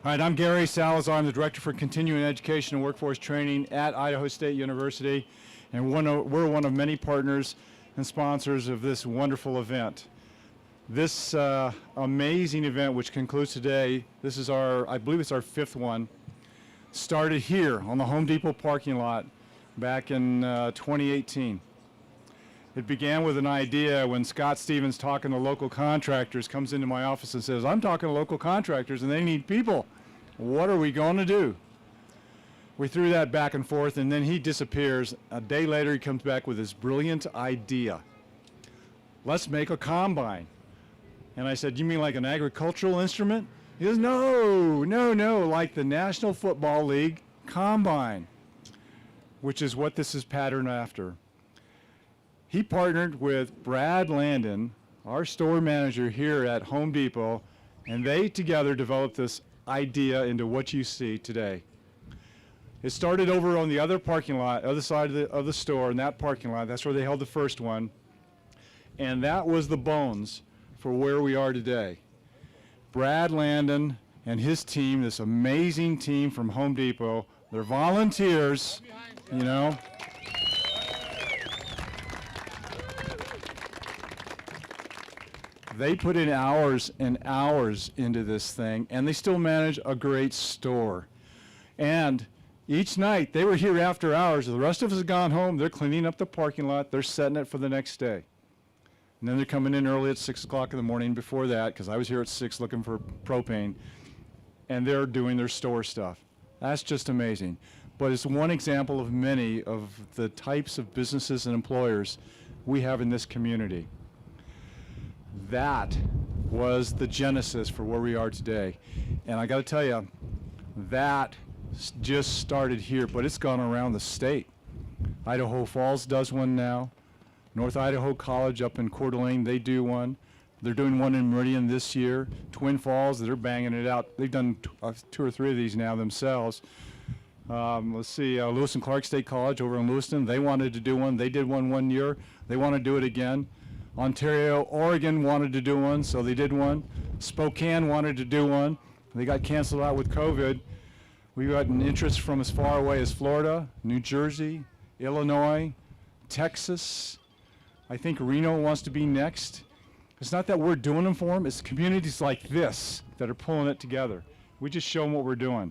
All right, I'm Gary Salazar. I'm the Director for Continuing Education and Workforce Training at Idaho State University, and we're one of many partners and sponsors of this wonderful event. This amazing event, which concludes today, this is I believe it's our 5th one, started here on the Home Depot parking lot back in 2018. It began with an idea when Scott Stevens, talking to local contractors, comes into my office and says, I'm talking to local contractors and they need people. What are we going to do? We threw that back and forth, and then he disappears. A day later, he comes back with this brilliant idea. Let's make a combine. And I said, you mean like an agricultural instrument? He goes, no, like the National Football League combine, which is what this is patterned after. He partnered with Brad Landon, our store manager here at Home Depot, and they together developed this idea into what you see today. It started over on the other parking lot, other side of the store, in that parking lot. That's where they held the first one. And that was the bones for where we are today. Brad Landon and his team, this amazing team from Home Depot, they're volunteers, you know. They put in hours and hours into this thing, and they still manage a great store. And each night, they were here after hours. The rest of us have gone home. They're cleaning up the parking lot. They're setting it for the next day. And then they're coming in early at 6 o'clock in the morning before that, because I was here at 6 looking for propane, and they're doing their store stuff. That's just amazing. But it's one example of many of the types of businesses and employers we have in this community. That was the genesis for where we are today. And I got to tell you, that just started here, but it's gone around the state. Idaho Falls does one now. North Idaho College up in Coeur d'Alene, they do one. They're doing one in Meridian this year. Twin Falls, they're banging it out. They've done 2 or 3 of these now themselves. Let's see, Lewis and Clark State College over in Lewiston, they wanted to do one. They did one year. They want to do it again. Ontario, Oregon wanted to do one, so they did one. Spokane wanted to do one. They got canceled out with COVID. We got an interest from as far away as Florida, New Jersey, Illinois, Texas. I think Reno wants to be next. It's not that we're doing them for them, it's communities like this that are pulling it together. We just show them what we're doing.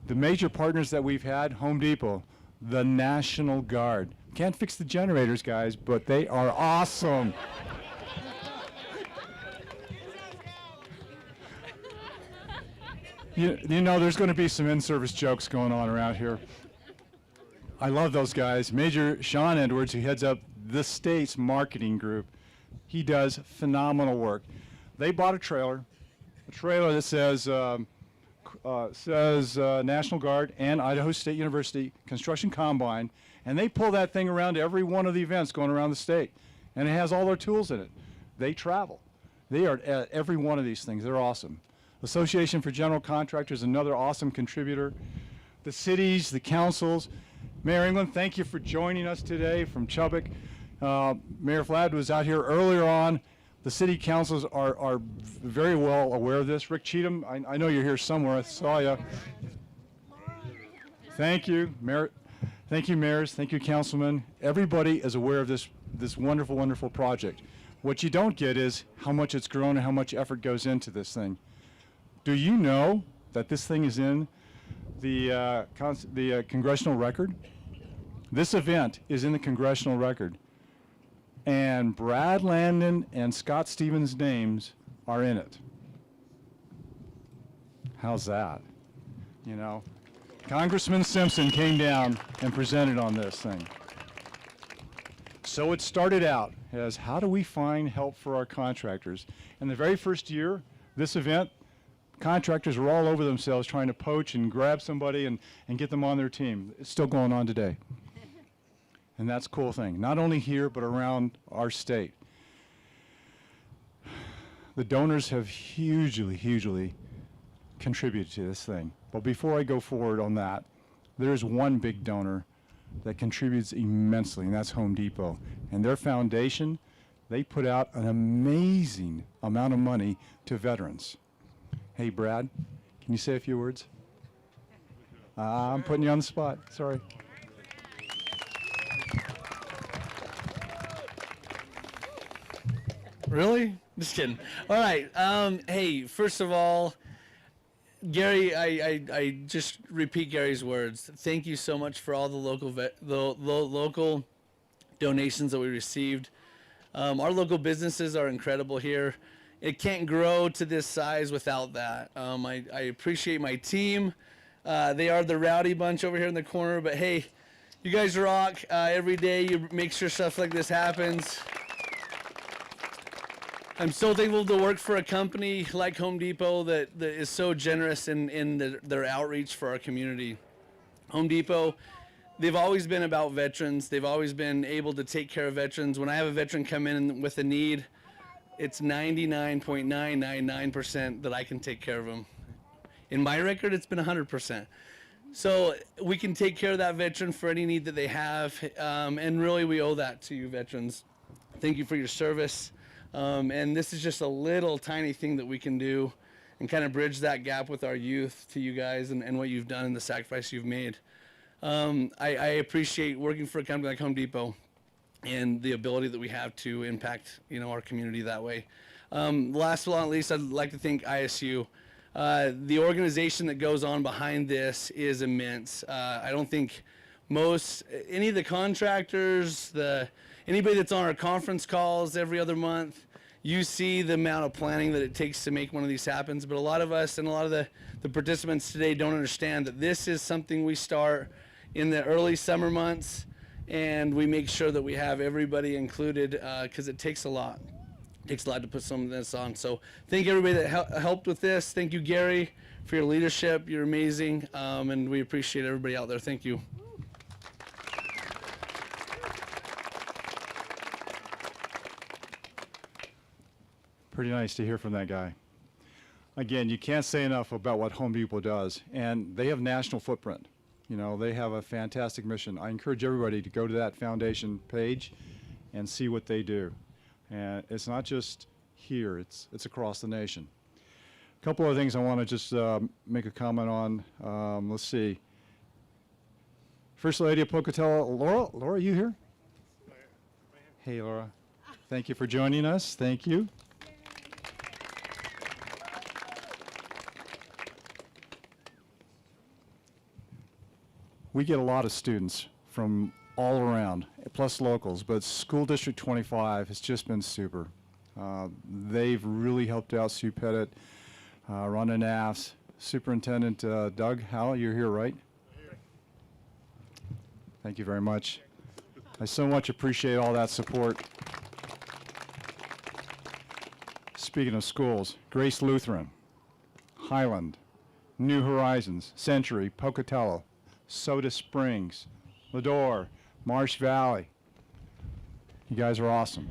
The major partners that we've had, Home Depot, the National Guard. Can't fix the generators, guys, but they are awesome. You know, there's going to be some in-service jokes going on around here. I love those guys. Major Sean Edwards, who heads up the state's marketing group, he does phenomenal work. They bought a trailer that says National Guard and Idaho State University Construction Combine, and they pull that thing around to every one of the events going around the state. And it has all their tools in it. They travel. They are at every one of these things. They're awesome. Association for General Contractors, another awesome contributor. The cities, the councils. Mayor England, thank you for joining us today from Chubbuck. Mayor Flad was out here earlier on. The city councils are very well aware of this. Rick Cheatham, I know you're here somewhere. I saw you. Thank you, Mayor. Thank you, mayors. Thank you, councilmen. Everybody is aware of this wonderful, wonderful project. What you don't get is how much it's grown and how much effort goes into this thing. Do you know that this thing is in the congressional record? This event is in the congressional record. And Brad Landon and Scott Stevens' names are in it. How's that? You know? Congressman Simpson came down and presented on this thing. So it started out as, how do we find help for our contractors? And the very first year, this event, contractors were all over themselves trying to poach and grab somebody and get them on their team. It's still going on today. And that's a cool thing, not only here, but around our state. The donors have hugely contributed to this thing. But before I go forward on that, there's one big donor that contributes immensely, and that's Home Depot. And their foundation, they put out an amazing amount of money to veterans. Hey, Brad, Can you say a few words? I'm putting you on the spot. Sorry. Really? Just kidding. All right. Hey, first of all, Gary, I just repeat Gary's words. Thank you so much for all the local donations that we received. Our local businesses are incredible here. It can't grow to this size without that. I appreciate my team. They are the rowdy bunch over here in the corner, but hey, you guys rock. Every day you make sure stuff like this happens. I'm so thankful to work for a company like Home Depot that is so generous in their outreach for our community. Home Depot, they've always been about veterans. They've always been able to take care of veterans. When I have a veteran come in with a need, it's 99.999% that I can take care of them. In my record, it's been 100%. So we can take care of that veteran for any need that they have, and really we owe that to you veterans. Thank you for your service. And this is just a little tiny thing that we can do and kind of bridge that gap with our youth to you guys and what you've done and the sacrifice you've made. I appreciate working for a company like Home Depot and the ability that we have to impact, our community that way. Last but not least, I'd like to thank ISU. The organization that goes on behind this is immense. I don't think any of the contractors, anybody that's on our conference calls every other month, you see the amount of planning that it takes to make one of these happen. But a lot of us and a lot of the participants today don't understand that this is something we start in the early summer months, and we make sure that we have everybody included because it takes a lot. It takes a lot to put some of this on. So thank everybody that helped with this. Thank you, Gary, for your leadership. You're amazing, and we appreciate everybody out there. Thank you. Pretty nice to hear from that guy. Again, you can't say enough about what Home Depot does, and they have national footprint. They have a fantastic mission. I encourage everybody to go to that foundation page and see what they do. And it's not just here, it's across the nation. A couple of things I want to just make a comment on. Let's see. First Lady of Pocatello, Laura, are you here? Hey, Laura. Thank you for joining us. Thank you. We get a lot of students from all around, plus locals, but School District 25 has just been super. They've really helped out Sue Pettit, Rhonda Naffs, Superintendent Doug Howell, you're here, right? Thank you very much. I so much appreciate all that support. Speaking of schools, Grace Lutheran, Highland, New Horizons, Century, Pocatello, Soda Springs, Ladore, Marsh Valley. You guys are awesome.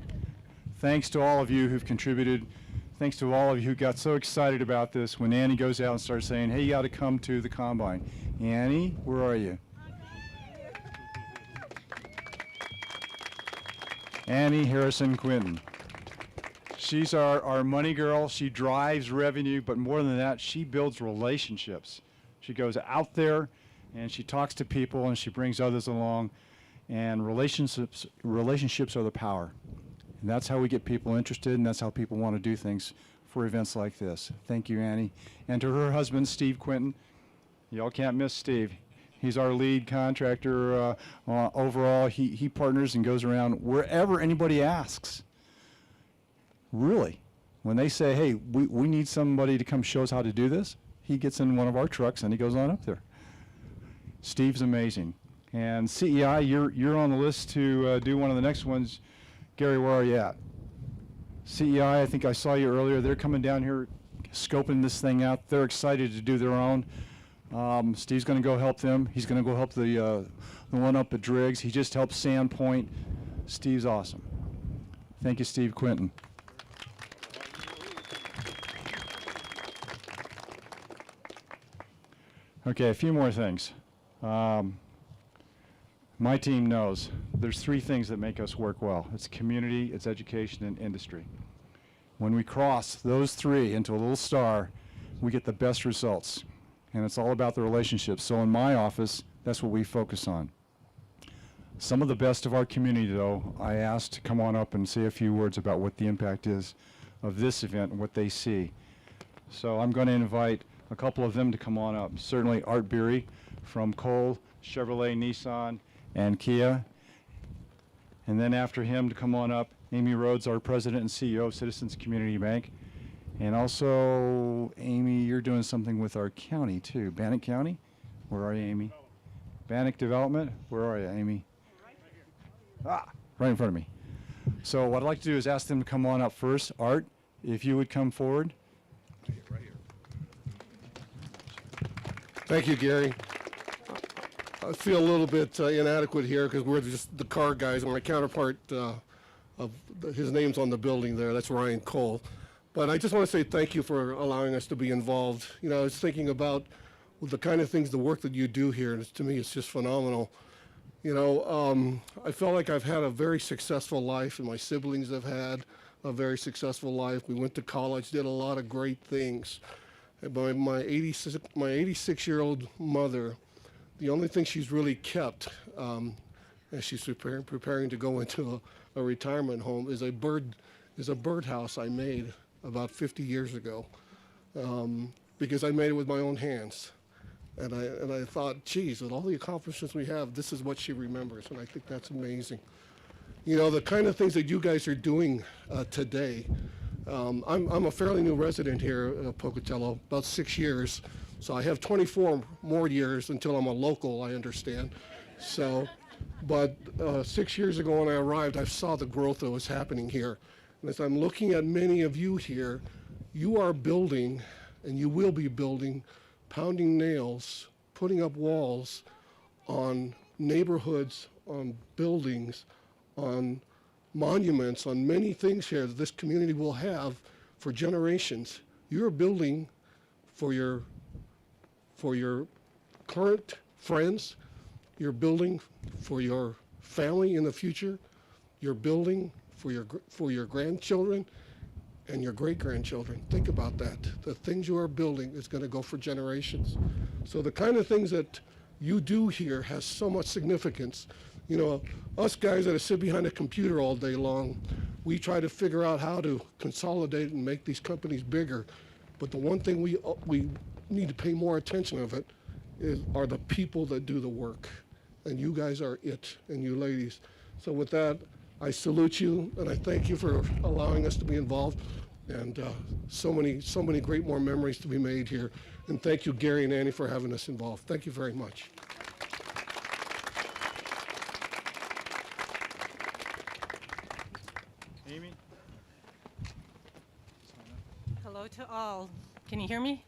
Thanks to all of you who've contributed. Thanks to all of you who got so excited about this when Annie goes out and starts saying, hey, you got to come to the Combine. Annie, where are you? Annie Harrison Quinton. She's our money girl. She drives revenue, but more than that, she builds relationships. She goes out there and she talks to people and she brings others along, and relationships are the power. And that's how we get people interested, and that's how people want to do things for events like this. Thank you, Annie. And to her husband, Steve Quinton. Y'all can't miss Steve. He's our lead contractor overall. He partners and goes around wherever anybody asks. Really, when they say, hey, we need somebody to come show us how to do this, he gets in one of our trucks and he goes on up there. Steve's amazing. And CEI, you're on the list to do one of the next ones. Gary, where are you at? CEI, I think I saw you earlier. They're coming down here scoping this thing out. They're excited to do their own. Steve's going to go help them. He's going to go help the one up at Driggs. He just helped Sandpoint. Steve's awesome. Thank you, Steve Quinton. Okay, a few more things. My team knows there's three things that make us work well. It's community, it's education, and industry. When we cross those three into a little star, we get the best results. And it's all about the relationships. So in my office, that's what we focus on. Some of the best of our community, though, I asked to come on up and say a few words about what the impact is of this event and what they see. So I'm going to invite a couple of them to come on up. Certainly Art Beery from Cole, Chevrolet, Nissan, and Kia. And then after him to come on up, Amy Rhodes, our president and CEO of Citizens Community Bank. And also, Amy, you're doing something with our county too. Bannock County? Where are you, Amy? Bannock Development? Where are you, Amy? Ah, right in front of me. So what I'd like to do is ask them to come on up first. Art, if you would come forward. Right here. Thank you, Gary. I feel a little bit inadequate here because we're just the car guys. And my counterpart, his name's on the building there. That's Ryan Cole. But I just want to say thank you for allowing us to be involved. You know, I was thinking about the kind of things, the work that you do here, and to me, it's just phenomenal. You know, I felt like I've had a very successful life, and my siblings have had a very successful life. We went to college, did a lot of great things. And my 86-year-old mother, the only thing she's really kept as she's preparing to go into a retirement home is a birdhouse I made about 50 years ago, because I made it with my own hands. And I thought, geez, with all the accomplishments we have, this is what she remembers, and I think that's amazing. You know, the kind of things that you guys are doing today. I'm a fairly new resident here at Pocatello, about 6 years, so I have 24 more years until I'm a local, I understand. So, but 6 years ago when I arrived, I saw the growth that was happening here. And as I'm looking at many of you here, you are building, and you will be building, pounding nails, putting up walls on neighborhoods, on buildings, on monuments, on many things here that this community will have for generations. You're building for your current friends, you're building for your family in the future, you're building for your grandchildren and your great-grandchildren. Think about that. The things you are building is going to go for generations. So the kind of things that you do here has so much significance. You know, us guys that sit behind a computer all day long, we try to figure out how to consolidate and make these companies bigger. But the one thing we need to pay more attention of it are the people that do the work. And you guys are it, and you ladies. So with that, I salute you, and I thank you for allowing us to be involved, and so many great more memories to be made here. And thank you, Gary and Annie, for having us involved. Thank you very much. Amy? Hello to all. Can you hear me?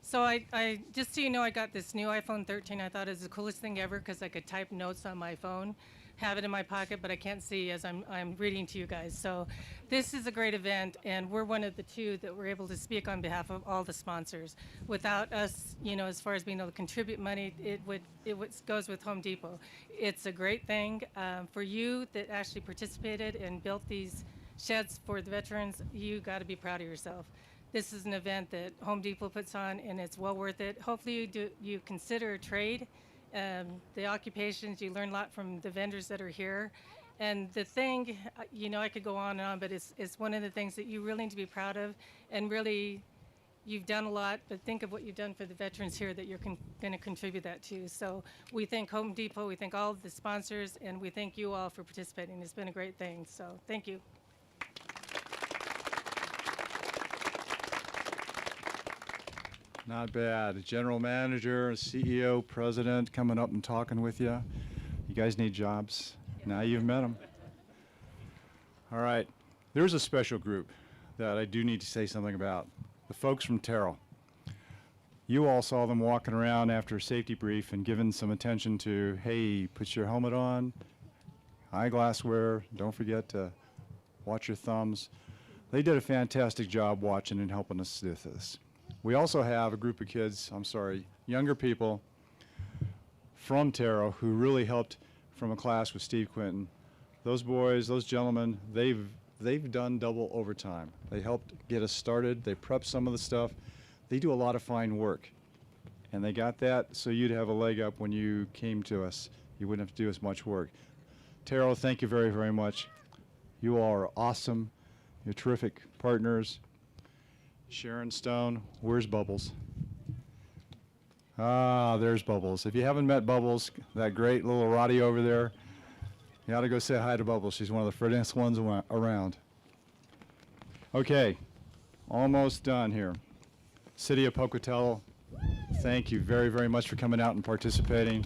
So I just so you know, I got this new iPhone 13. I thought it was the coolest thing ever because I could type notes on my phone, have it in my pocket, but I can't see as I'm reading to you guys. So this is a great event, and we're one of the two that were able to speak on behalf of all the sponsors. Without us, you know, as far as being able to contribute money, it goes with Home Depot. It's a great thing for you that actually participated and built these sheds for the veterans. You got to be proud of yourself. This is an event that Home Depot puts on, and it's well worth it. Hopefully you consider trade. The occupations, you learn a lot from the vendors that are here. And the thing, you know, I could go on and on, but it's one of the things that you really need to be proud of. And really, you've done a lot, but think of what you've done for the veterans here that you're going to contribute that to. So we thank Home Depot, we thank all of the sponsors, and we thank you all for participating. It's been a great thing, so thank you. Not bad. General manager, CEO, president coming up and talking with you. You guys need jobs. Now you've met them. All right. There's a special group that I do need to say something about. The folks from Terrell. You all saw them walking around after a safety brief and giving some attention to, hey, put your helmet on, eyeglass wear, don't forget to watch your thumbs. They did a fantastic job watching and helping us with this. We also have a group of kids, younger people from Terrell who really helped from a class with Steve Quinton. Those boys, those gentlemen, they've done double overtime. They helped get us started. They prepped some of the stuff. They do a lot of fine work. And they got that so you'd have a leg up when you came to us. You wouldn't have to do as much work. Terrell, thank you very, very much. You all are awesome. You're terrific partners. Sharon Stone, where's Bubbles? Ah, there's Bubbles. If you haven't met Bubbles, that great little Roddy over there, you ought to go say hi to Bubbles. She's one of the friendliest ones around. Okay, almost done here. City of Pocatello, thank you very, very much for coming out and participating.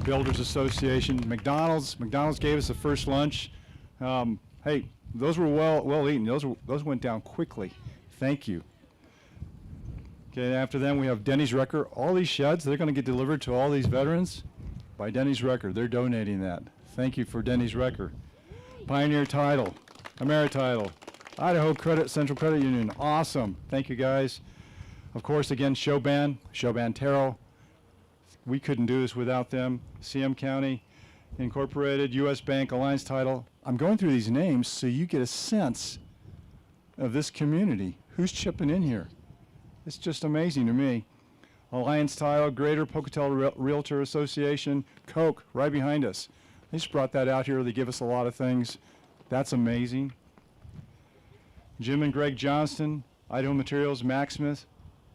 Builders Association, McDonald's gave us the first lunch. Hey, those were well eaten. Those went down quickly. Thank you. Okay, after them we have Denny's Wrecker. All these sheds, they're going to get delivered to all these veterans by Denny's Wrecker. They're donating that. Thank you for Denny's Wrecker. Pioneer Title, Amerititle, Idaho Central Credit Union. Awesome. Thank you guys. Of course, again, Shoban Taro. We couldn't do this without them. CM County Incorporated, U.S. Bank, Alliance Title. I'm going through these names so you get a sense of this community. Who's chipping in here? It's just amazing to me. Alliance Title, Greater Pocatello Realtor Association, Coke, right behind us. They just brought that out here. They give us a lot of things. That's amazing. Jim and Greg Johnston, Idaho Materials, Maximus,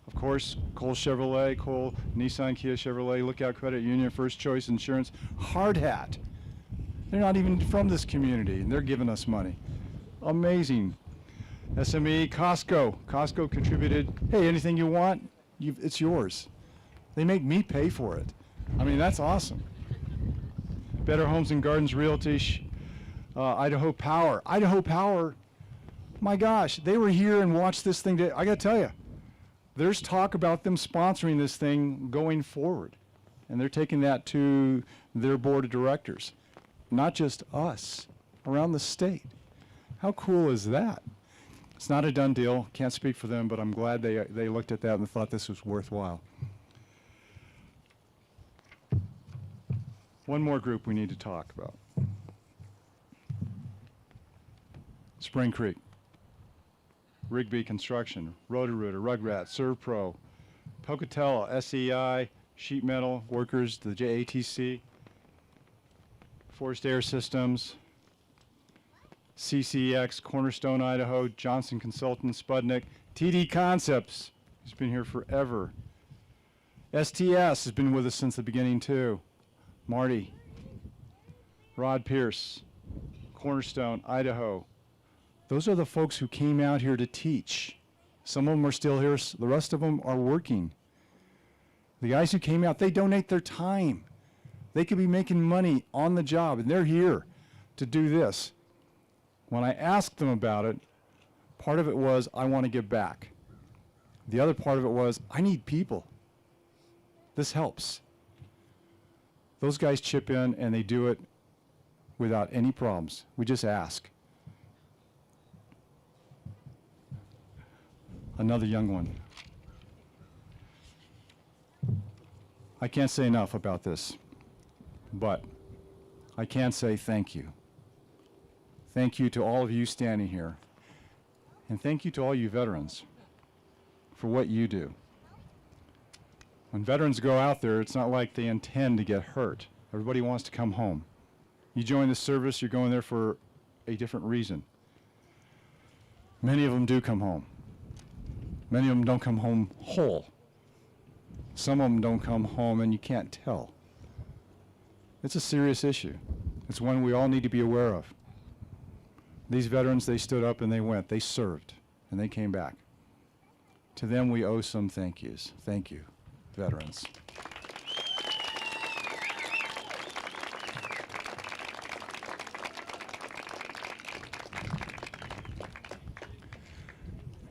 of course, Cole Chevrolet, Cole, Nissan, Kia Chevrolet, Lookout Credit Union, First Choice Insurance, Hard Hat. They're not even from this community, and they're giving us money. Amazing. SME, Costco. Costco contributed, hey, anything you want, it's yours. They make me pay for it. I mean, that's awesome. Better Homes and Gardens Realty, Idaho Power. Idaho Power, my gosh, they were here and watched this thing. I got to tell you, there's talk about them sponsoring this thing going forward. And they're taking that to their board of directors. Not just us, around the state. How cool is that? It's not a done deal. Can't speak for them, but I'm glad they looked at that and thought this was worthwhile. One more group we need to talk about. Spring Creek, Rigby Construction, Roto-Rooter, Rugrat, ServPro, Pocatello, SEI, Sheet Metal Workers, the JATC, Forest Air Systems, CCX, Cornerstone, Idaho, Johnson Consultants, Spudnik, TD Concepts, who's been here forever. STS has been with us since the beginning too. Marty, Rod Pierce, Cornerstone, Idaho. Those are the folks who came out here to teach. Some of them are still here, the rest of them are working. The guys who came out, they donate their time. They could be making money on the job, and they're here to do this. When I asked them about it, part of it was, I want to give back. The other part of it was, I need people. This helps. Those guys chip in, and they do it without any problems. We just ask. Another young one. I can't say enough about this, but I can say thank you. Thank you to all of you standing here, and thank you to all you veterans for what you do. When veterans go out there, it's not like they intend to get hurt. Everybody wants to come home. You join the service, you're going there for a different reason. Many of them do come home. Many of them don't come home whole. Some of them don't come home and you can't tell. It's a serious issue. It's one we all need to be aware of. These veterans, they stood up and they went. They served and they came back. To them we owe some thank yous. Thank you, veterans.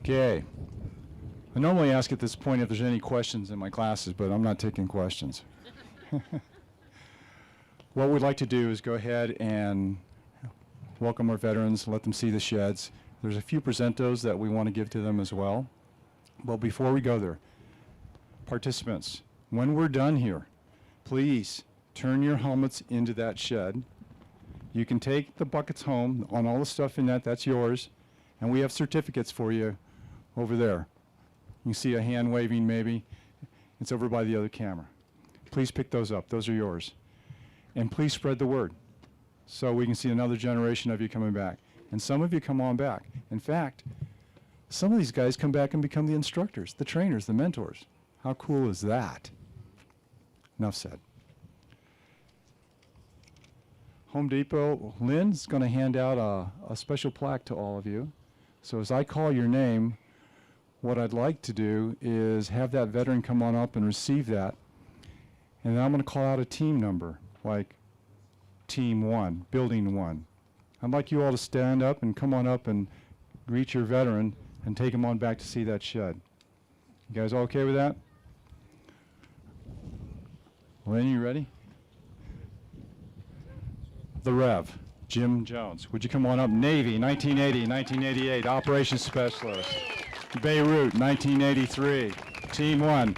Okay. I normally ask at this point if there's any questions in my classes, but I'm not taking questions. What we'd like to do is go ahead and welcome our veterans, let them see the sheds. There's a few presentos that we want to give to them as well. But before we go there, participants, when we're done here, please turn your helmets into that shed. You can take the buckets home. On all the stuff in that, that's yours. And we have certificates for you over there. You can see a hand waving maybe. It's over by the other camera. Please pick those up. Those are yours. And please spread the word so we can see another generation of you coming back. And some of you come on back. In fact, some of these guys come back and become the instructors, the trainers, the mentors. How cool is that? Enough said. Home Depot, Lynn's going to hand out a special plaque to all of you. So as I call your name, what I'd like to do is have that veteran come on up and receive that. And then I'm going to call out a team number, like Team 1, Building 1. I'd like you all to stand up and come on up and greet your veteran and take him on back to see that shed. You guys all okay with that? Lynn, you ready? The Rev, Jim Jones. Would you come on up? Navy, 1980, 1988, Operations Specialist. Beirut, 1983. Team 1.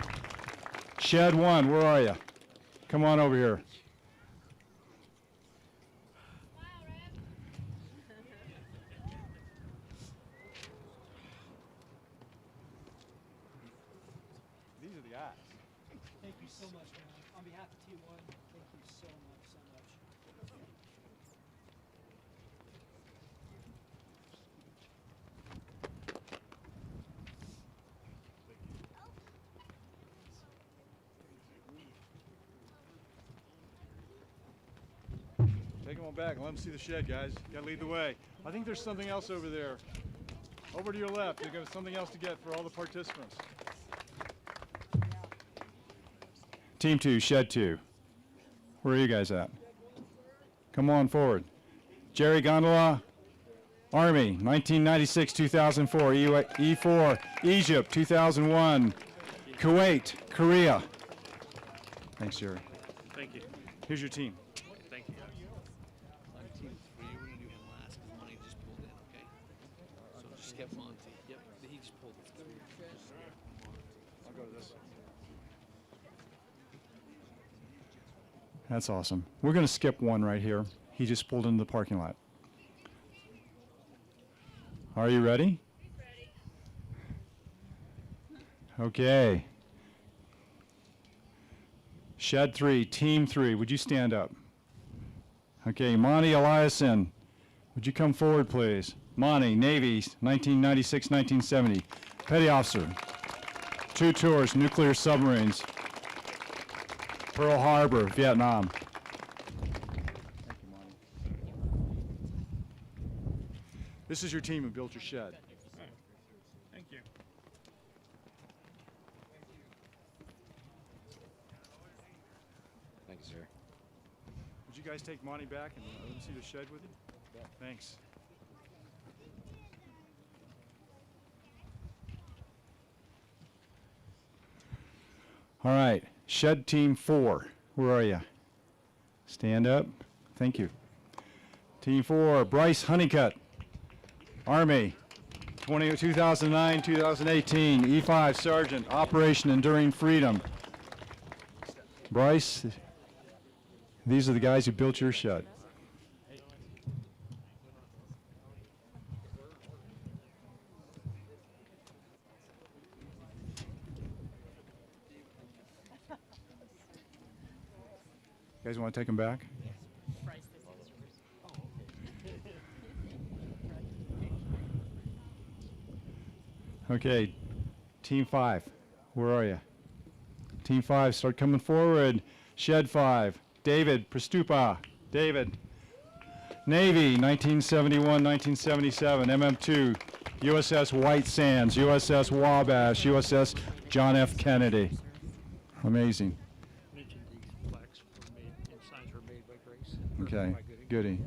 Shed 1, where are you? Come on over here. These are the guys. Thank you so much, man. On behalf of T1, thank you so much, so much. Take them on back and let them see the shed, guys. You gotta lead the way. I think there's something else over there. Over to your left, there's got something else to get for all the participants. Team 2, Shed 2. Where are you guys at? Come on forward. Jerry Gondola, Army, 1996-2004. E4, Egypt, 2001. Kuwait, Korea. Thanks, Jerry. Thank you. Here's your team. Thank you. On team 3, we're gonna do him last because Monty just pulled in, okay? So just skip Monty. Yep, he just pulled it. I'll go to this. That's awesome. We're going to skip one right here. He just pulled into the parking lot. Are you ready? Okay. Shed 3, Team 3, would you stand up? Okay, Monty Eliason, would you come forward, please? Monty, Navy, 1996-1970. Petty Officer. 2 tours, nuclear submarines. Pearl Harbor, Vietnam. Thank you, Monty. This is your team who built your shed. Thank you. Thank you, sir. Would you guys take Monty back and let him see the shed with you? Thanks. All right, Shed Team 4, where are you? Stand up. Thank you. Team 4, Bryce Honeycutt, Army, 2009-2018, E5 Sergeant, Operation Enduring Freedom. Bryce, these are the guys who built your shed. You guys want to take them back? Okay, Team 5, where are you? Team 5, start coming forward. Shed 5, David Prastupa. David. Navy, 1971-1977, MM2, USS White Sands, USS Wabash, USS John F. Kennedy. Amazing. Mentioned these plaques were made and signs were made by Grace. Okay, By Goody. goody.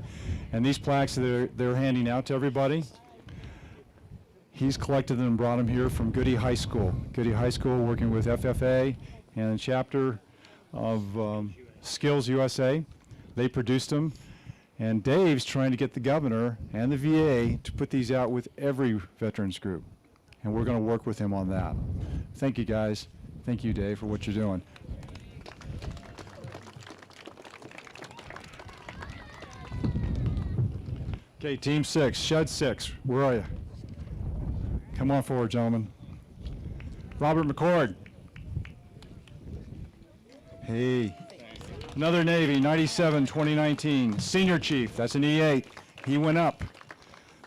And these plaques they're handing out to everybody. He's collected them and brought them here from Goody High School. Goody High School working with FFA and a chapter of Skills USA. They produced them. And Dave's trying to get the governor and the VA to put these out with every veterans group. And we're going to work with him on that. Thank you, guys. Thank you, Dave, for what you're doing. Okay, Team 6, Shed 6, where are you? Come Come on forward, gentlemen. Robert McCord. Hey. Another Navy, 97, 2019. Senior Chief, that's an E8. He went up.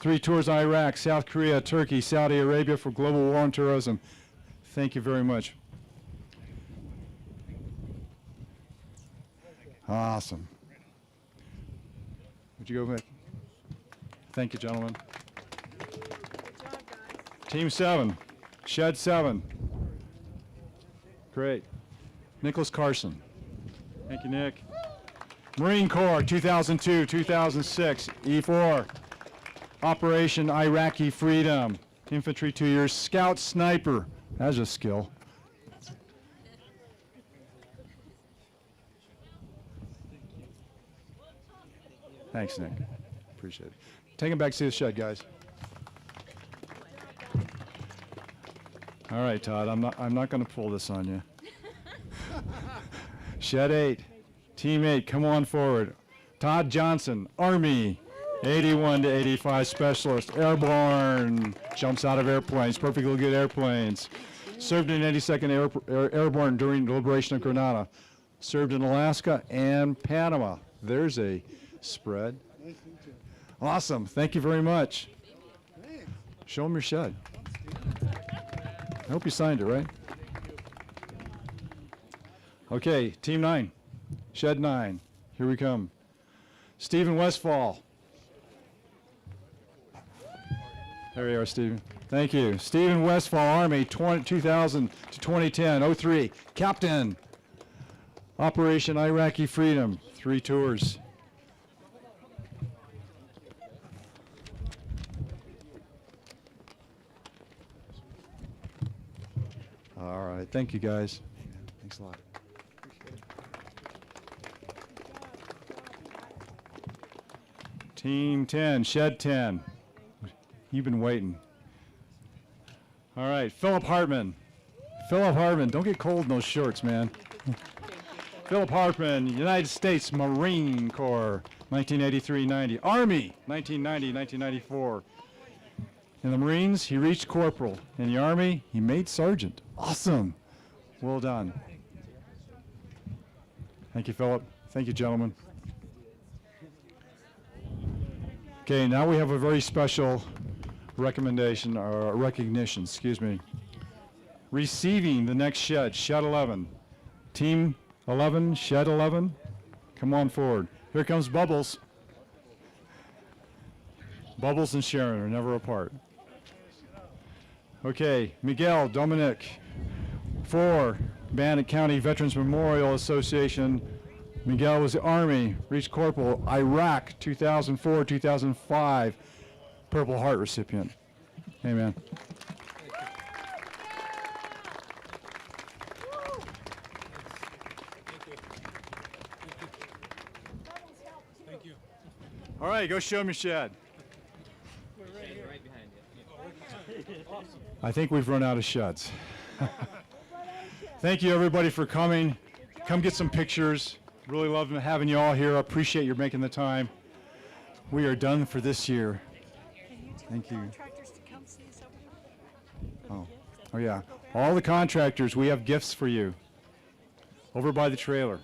3 tours in Iraq, South Korea, Turkey, Saudi Arabia for global war on terrorism. Thank you very much. Awesome. Would you go, Mick? Thank you, gentlemen. Team 7, Shed 7. Great. Nicholas Carson. Thank you, Nick. Marine Corps, 2002, 2006, E4. Operation Iraqi Freedom. Infantry 2 years. Scout Sniper. That's a skill. Thanks, Nick. Appreciate it. Take him back to see the shed, guys. All right, Todd. I'm not going to pull this on you. Shed 8. Team 8, come on forward. Todd Johnson, Army, 81 to 85 specialist, airborne, jumps out of airplanes, perfectly good airplanes. Served in 82nd Airborne during the liberation of Grenada. Served in Alaska and Panama. There's a spread. Awesome, thank you very much. Show them your shed. I hope you signed it, right? Okay, Team 9, Shed 9, here we come. Stephen Westfall. There you are, Stephen. Thank you. Stephen Westfall, Army, 2000 to 2010, 03, Captain. Operation Iraqi Freedom, 3 tours. All right, thank you, guys. Thanks a lot. Team 10, Shed 10. You've been waiting. All right, Philip Hartman. Philip Hartman, don't get cold in those shorts, man. Philip Hartman, United States Marine Corps, 1983-90. Army, 1990-1994. In the Marines, he reached corporal. In the Army, he made sergeant. Awesome. Well done. Thank you, Philip. Thank you, gentlemen. Okay, now we have a very special recommendation, or recognition, excuse me. Receiving the next shed, Shed 11. Team 11, Shed 11, come on forward. Here comes Bubbles. Bubbles and Sharon are never apart. Okay, Miguel Dominic, 4, Bandit County Veterans Memorial Association. Miguel was the Army, reached corporal, Iraq, 2004, 2005, Purple Heart recipient. Hey, man. Thank you. All right, go show me shed. Right behind you. I think we've run out of sheds. Thank you, everybody, for coming. Come get some pictures. Really love having you all here. I appreciate you making the time. We are done for this year. Thank you. Contractors to come see us over here? Oh yeah. All the contractors, we have gifts for you. Over by the trailer.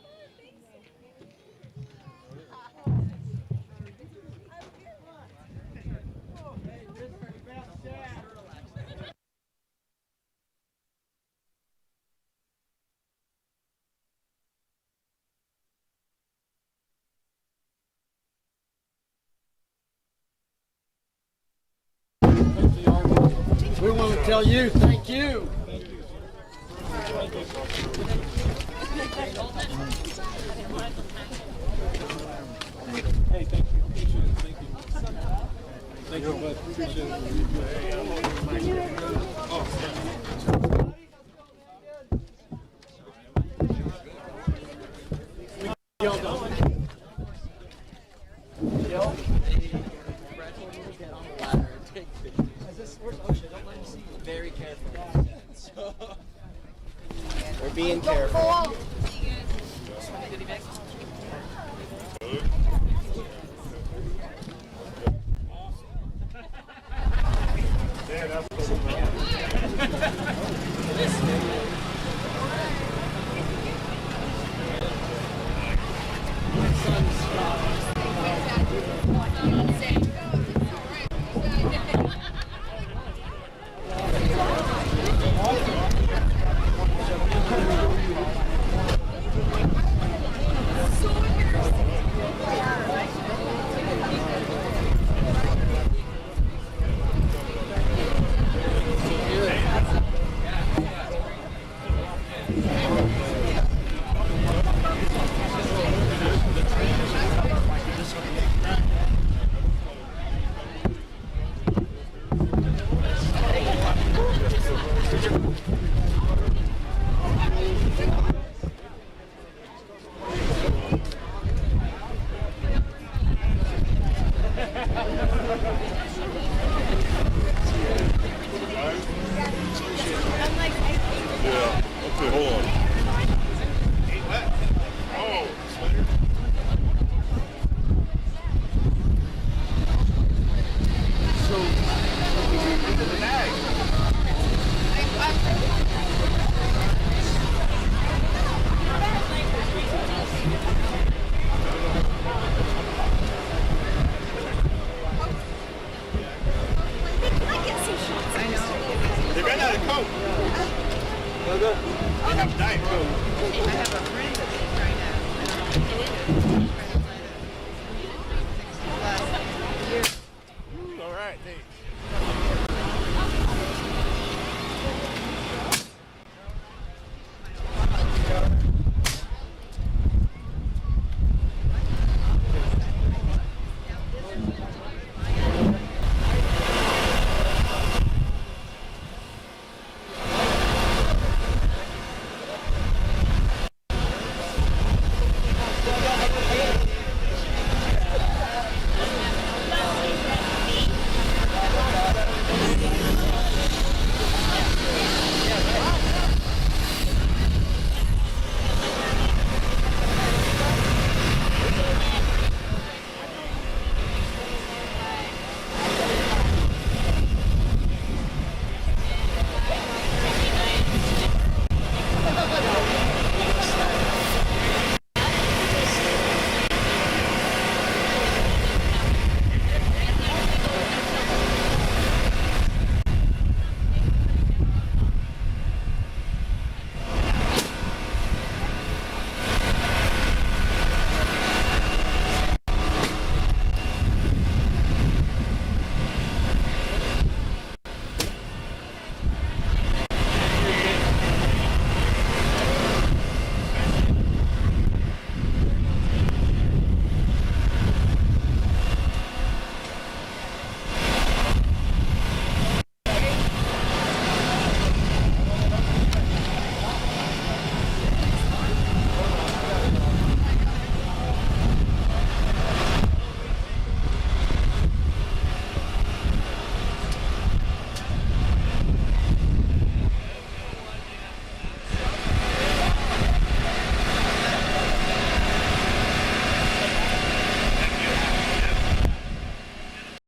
We want to tell you thank you. Hey, thank you. Appreciate it. Thank you. Thank you, bud. Appreciate Very careful. We're being careful. it. you.